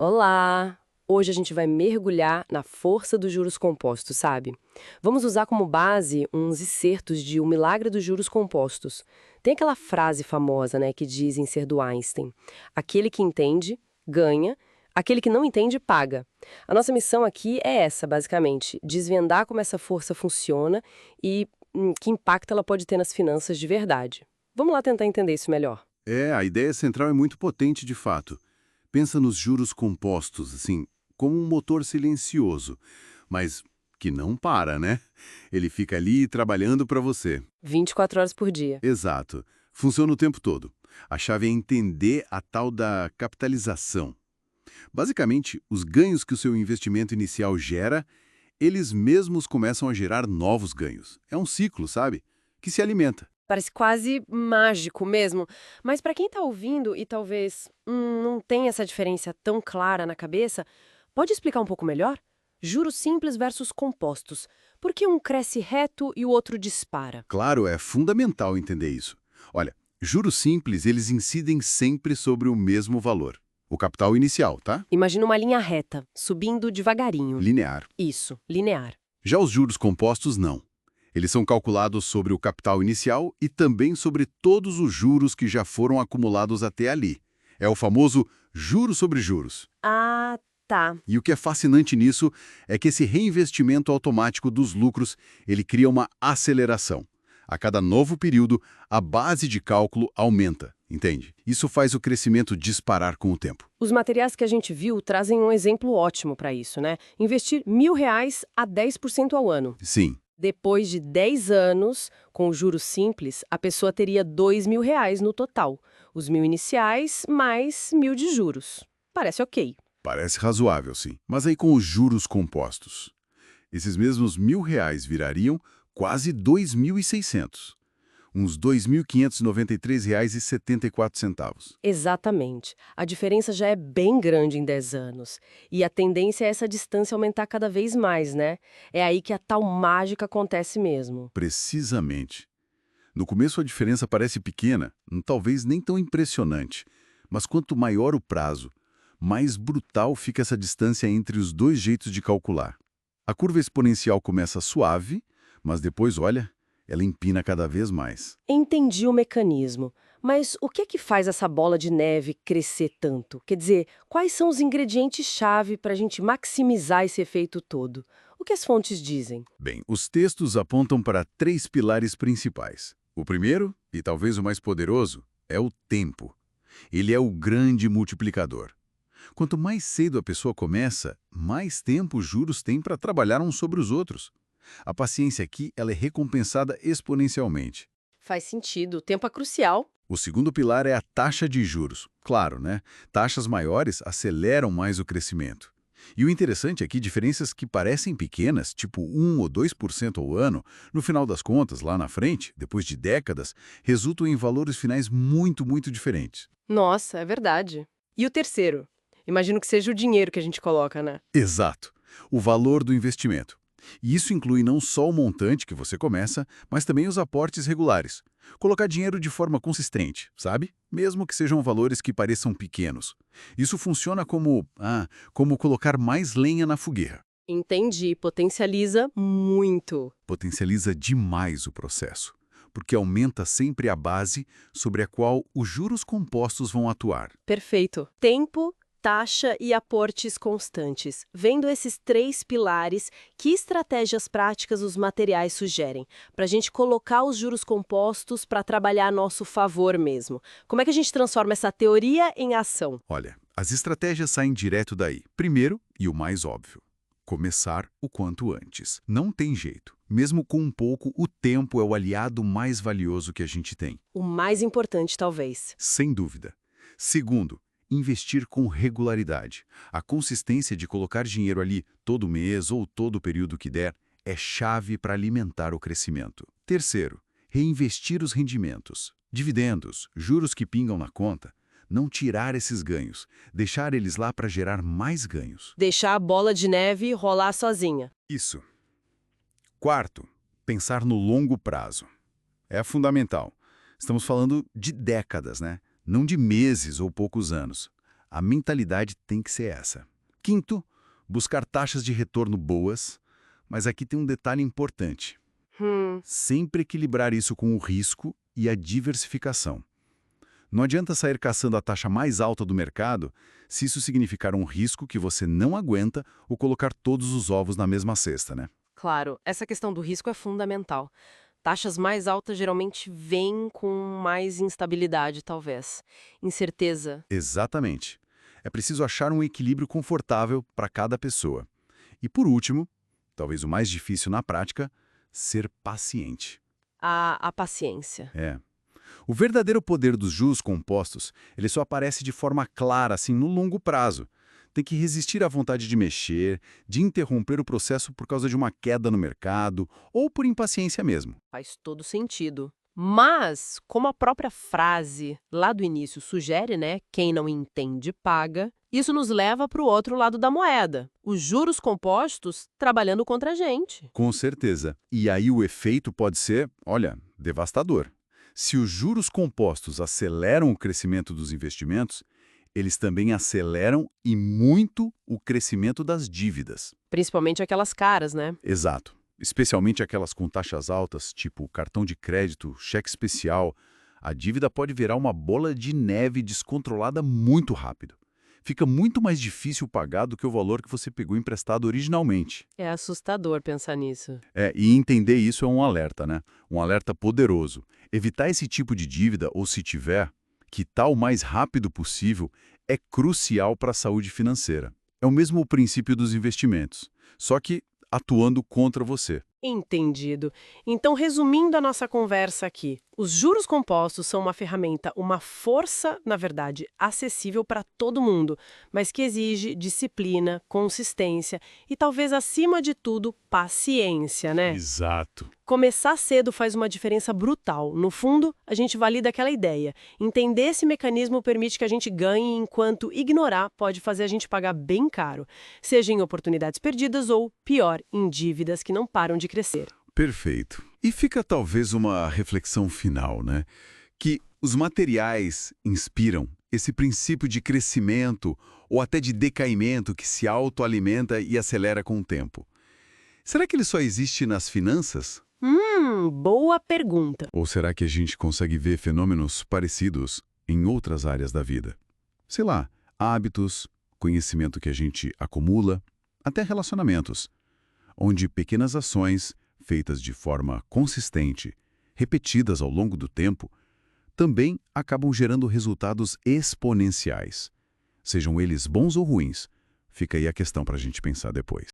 Olá! Hoje a gente vai mergulhar na força dos juros compostos, sabe? Vamos usar como base uns excertos de O Milagre dos Juros Compostos. Tem aquela frase famosa, né, que dizem ser do Einstein: aquele que entende, ganha, aquele que não entende, paga. A nossa missão aqui é essa, basicamente: desvendar como essa força funciona e que impacto ela pode ter nas finanças de verdade. Vamos lá tentar entender isso melhor. A ideia central é muito potente de fato. Pensa nos juros compostos, assim, como um motor silencioso, mas que não para, né? Ele fica ali trabalhando para você. 24 horas por dia. Exato. Funciona o tempo todo. A chave é entender a tal da capitalização. Basicamente, os ganhos que o seu investimento inicial gera, eles mesmos começam a gerar novos ganhos. É um ciclo, sabe? Que se alimenta. Parece quase mágico mesmo. Mas para quem está ouvindo e talvez não tenha essa diferença tão clara na cabeça, pode explicar um pouco melhor? Juros simples versus compostos. Por que um cresce reto e o outro dispara? Claro, é fundamental entender isso. Olha, juros simples, eles incidem sempre sobre o mesmo valor. O capital inicial, tá? Imagina uma linha reta, subindo devagarinho. Linear. Isso, linear. Já os juros compostos, não. Eles são calculados sobre o capital inicial e também sobre todos os juros que já foram acumulados até ali. É o famoso juros sobre juros. Ah, tá. E o que é fascinante nisso é que esse reinvestimento automático dos lucros, ele cria uma aceleração. A cada novo período, a base de cálculo aumenta, entende? Isso faz o crescimento disparar com o tempo. Os materiais que a gente viu trazem um exemplo ótimo para isso, né? Investir R$ 1.000 a 10% ao ano. Sim, Depois de 10 anos, com juros simples, a pessoa teria R$ 2.000 no total. Os 1.000 iniciais mais 1.000 de juros. Parece ok. parece razoável, sim. Mas aí com os juros compostos, esses mesmos R$ 1.000 virariam quase 2.600. Uns R$ 2.593,74. Exatamente. A diferença já é bem grande em 10 anos. E a tendência é essa distância aumentar cada vez mais, né? É aí que a tal mágica acontece mesmo. Precisamente. No começo a diferença parece pequena, talvez nem tão impressionante. Mas quanto maior o prazo, mais brutal fica essa distância entre os dois jeitos de calcular. A curva exponencial começa suave, mas depois, olha, ela empina cada vez mais. Entendi o mecanismo, mas o que é que faz essa bola de neve crescer tanto? Quer dizer, quais são os ingredientes-chave para a gente maximizar esse efeito todo? O que as fontes dizem? Bem, os textos apontam para três pilares principais. O primeiro, e talvez o mais poderoso, é o tempo. Ele é o grande multiplicador. Quanto mais cedo a pessoa começa, mais tempo os juros têm para trabalhar uns sobre os outros. A paciência aqui ela é recompensada exponencialmente. Faz sentido, o tempo é crucial. O segundo pilar é a taxa de juros. Claro, né? Taxas maiores aceleram mais o crescimento. E o interessante é que diferenças que parecem pequenas, tipo 1 ou 2% ao ano, no final das contas, lá na frente, depois de décadas, resultam em valores finais muito diferentes. Nossa, é verdade. E o terceiro? Imagino que seja o dinheiro que a gente coloca, né? Exato. O valor do investimento. E isso inclui não só o montante que você começa, mas também os aportes regulares. Colocar dinheiro de forma consistente, sabe? Mesmo que sejam valores que pareçam pequenos. Isso funciona como colocar mais lenha na fogueira. Entendi, potencializa muito. Potencializa demais o processo, porque aumenta sempre a base sobre a qual os juros compostos vão atuar. Perfeito. Tempo, taxa e aportes constantes. Vendo esses três pilares, que estratégias práticas os materiais sugerem? Para a gente colocar os juros compostos para trabalhar a nosso favor mesmo. Como é que a gente transforma essa teoria em ação? Olha, as estratégias saem direto daí. Primeiro, e o mais óbvio, começar o quanto antes. Não tem jeito. Mesmo com um pouco, o tempo é o aliado mais valioso que a gente tem. O mais importante, talvez. Sem dúvida. Segundo, investir com regularidade. A consistência de colocar dinheiro ali todo mês ou todo o período que der é chave para alimentar o crescimento. Terceiro, reinvestir os rendimentos. Dividendos, juros que pingam na conta. Não tirar esses ganhos, deixar eles lá para gerar mais ganhos. Deixar a bola de neve rolar sozinha. Isso. Quarto, pensar no longo prazo. É fundamental. Estamos falando de décadas, né? Não de meses ou poucos anos. A mentalidade tem que ser essa. Quinto, buscar taxas de retorno boas, mas aqui tem um detalhe importante. Sempre equilibrar isso com o risco e a diversificação. Não adianta sair caçando a taxa mais alta do mercado se isso significar um risco que você não aguenta ou colocar todos os ovos na mesma cesta, né? Claro, essa questão do risco é fundamental. Taxas mais altas geralmente vêm com mais instabilidade, talvez. Incerteza. Exatamente. É preciso achar um equilíbrio confortável para cada pessoa. E por último, talvez o mais difícil na prática, ser paciente. A paciência. É. O verdadeiro poder dos juros compostos, ele só aparece de forma clara, assim, no longo prazo. Tem que resistir à vontade de mexer, de interromper o processo por causa de uma queda no mercado ou por impaciência mesmo. Faz todo sentido. Mas, como a própria frase lá do início sugere, né? Quem não entende paga. Isso nos leva para o outro lado da moeda. Os juros compostos trabalhando contra a gente. Com certeza. E aí o efeito pode ser, olha, devastador. Se os juros compostos aceleram o crescimento dos investimentos, eles também aceleram e muito o crescimento das dívidas. Principalmente aquelas caras, né? Exato. Especialmente aquelas com taxas altas, tipo cartão de crédito, cheque especial. A dívida pode virar uma bola de neve descontrolada muito rápido. Fica muito mais difícil pagar do que o valor que você pegou emprestado originalmente. É assustador pensar nisso. E entender isso é um alerta, né? Um alerta poderoso. Evitar esse tipo de dívida, ou se tiver, quitar o mais rápido possível, é crucial para a saúde financeira. É o mesmo princípio dos investimentos, só que atuando contra você. Entendido. Então, resumindo a nossa conversa aqui, os juros compostos são uma ferramenta, uma força, na verdade, acessível para todo mundo, mas que exige disciplina, consistência e talvez, acima de tudo, paciência, né? Exato. Começar cedo faz uma diferença brutal. No fundo, a gente valida aquela ideia. Entender esse mecanismo permite que a gente ganhe, enquanto ignorar pode fazer a gente pagar bem caro, seja em oportunidades perdidas ou, pior, em dívidas que não param de crescer. Perfeito. E fica talvez uma reflexão final, né? Que os materiais inspiram esse princípio de crescimento ou até de decaimento que se autoalimenta e acelera com o tempo. Será que ele só existe nas finanças? Boa pergunta. Ou será que a gente consegue ver fenômenos parecidos em outras áreas da vida? Sei lá, hábitos, conhecimento que a gente acumula, até relacionamentos, onde pequenas ações, feitas de forma consistente, repetidas ao longo do tempo, também acabam gerando resultados exponenciais. Sejam eles bons ou ruins, fica aí a questão para a gente pensar depois.